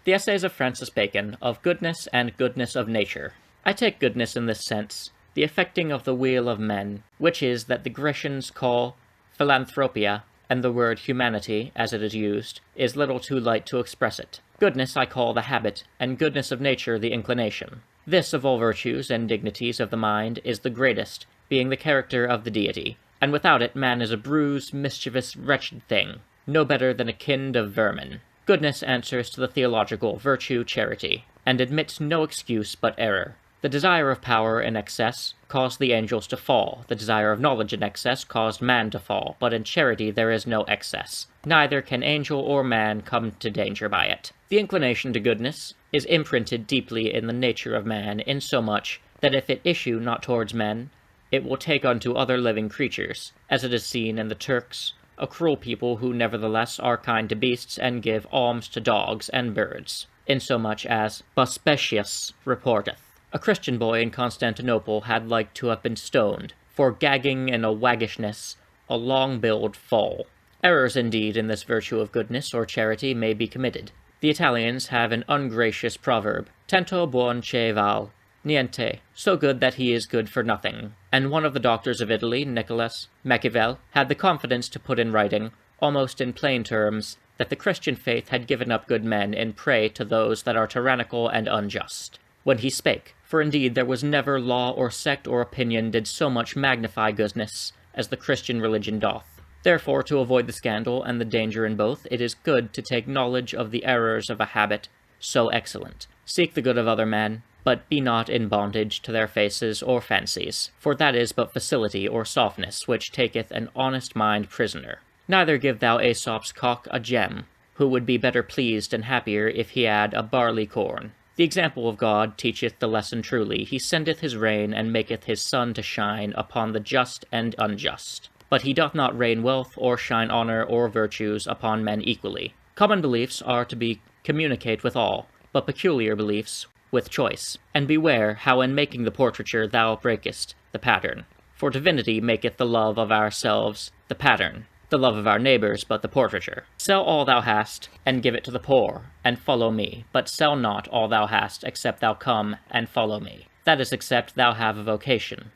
The Essays of Francis Bacon, of Goodness and Goodness of Nature. I take goodness in this sense, the effecting of the weal of men, which is that the Grecians call philanthropia, and the word humanity, as it is used, is little too light to express it. Goodness I call the habit, and goodness of nature the inclination. This of all virtues and dignities of the mind is the greatest, being the character of the deity, and without it man is a bruised, mischievous, wretched thing, no better than a kind of vermin. Goodness answers to the theological virtue charity, and admits no excuse but error. The desire of power in excess caused the angels to fall, the desire of knowledge in excess caused man to fall, but in charity there is no excess. Neither can angel or man come to danger by it. The inclination to goodness is imprinted deeply in the nature of man, insomuch that if it issue not towards men, it will take unto other living creatures, as it is seen in the Turks, a cruel people who nevertheless are kind to beasts and give alms to dogs and birds, insomuch as Buspetius reporteth. A Christian boy in Constantinople had like to have been stoned, for gagging in a waggishness, a long-billed foal. Errors indeed in this virtue of goodness or charity may be committed. The Italians have an ungracious proverb, Tanto buon che val niente, so good that he is good for nothing, and one of the doctors of Italy, Nicolas Machiavel, had the confidence to put in writing, almost in plain terms, that the Christian faith had given up good men in prey to those that are tyrannical and unjust. When he spake, for indeed there was never law or sect or opinion did so much magnify goodness as the Christian religion doth. Therefore, to avoid the scandal and the danger in both, it is good to take knowledge of the errors of a habit so excellent. Seek the good of other men, but be not in bondage to their faces or fancies, for that is but facility or softness which taketh an honest mind prisoner. Neither give thou Aesop's cock a gem, who would be better pleased and happier if he had a barley corn. The example of God teacheth the lesson truly. He sendeth his rain, and maketh his sun to shine upon the just and unjust. But he doth not rain wealth, or shine honour, or virtues upon men equally. Common beliefs are to be communicate with all, but peculiar beliefs with choice. And beware how in making the portraiture thou breakest the pattern. For divinity maketh the love of ourselves the pattern, the love of our neighbours but the portraiture. Sell all thou hast, and give it to the poor, and follow me, but sell not all thou hast, except thou come and follow me. That is, except thou have a vocation,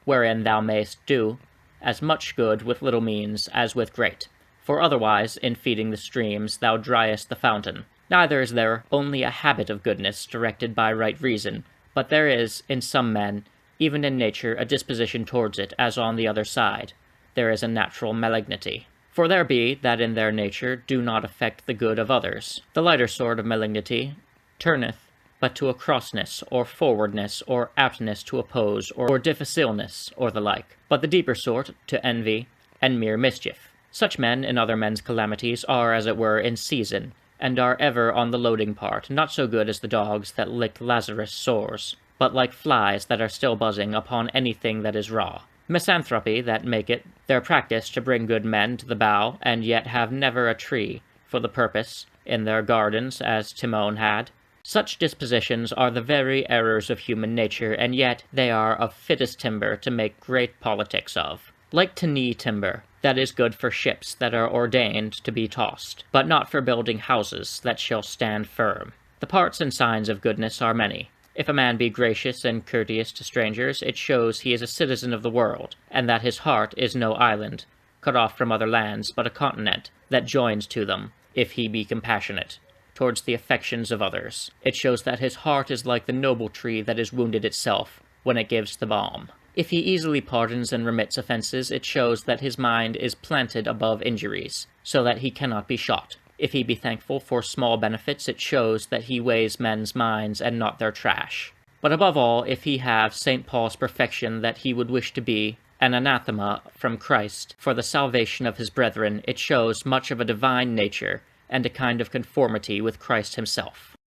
wherein thou mayst do as much good with little means as with great. For otherwise, in feeding the streams, thou driest the fountain. Neither is there only a habit of goodness directed by right reason, but there is, in some men, even in nature, a disposition towards it, as on the other side. There is a natural malignity. For there be that in their nature do not affect the good of others. The lighter sort of malignity turneth but to a crossness, or forwardness, or aptness to oppose, or difficileness, or the like. But the deeper sort to envy and mere mischief. Such men in other men's calamities are, as it were, in season, and are ever on the loading part, not so good as the dogs that lick Lazarus' sores, but like flies that are still buzzing upon anything that is raw. Misanthropy that make it their practice to bring good men to the bough, and yet have never a tree for the purpose in their gardens as Timon had. Such dispositions are the very errors of human nature, and yet they are of fittest timber to make great politics of. Like to knee timber, that is good for ships that are ordained to be tossed, but not for building houses that shall stand firm. The parts and signs of goodness are many. If a man be gracious and courteous to strangers, it shows he is a citizen of the world, and that his heart is no island, cut off from other lands, but a continent that joins to them, if he be compassionate towards the affections of others. It shows that his heart is like the noble tree that is wounded itself when it gives the balm. If he easily pardons and remits offences, it shows that his mind is planted above injuries, so that he cannot be shot. If he be thankful for small benefits, it shows that he weighs men's minds and not their trash. But above all, if he have St. Paul's perfection that he would wish to be, an anathema from Christ for the salvation of his brethren, it shows much of a divine nature, and a kind of conformity with Christ himself.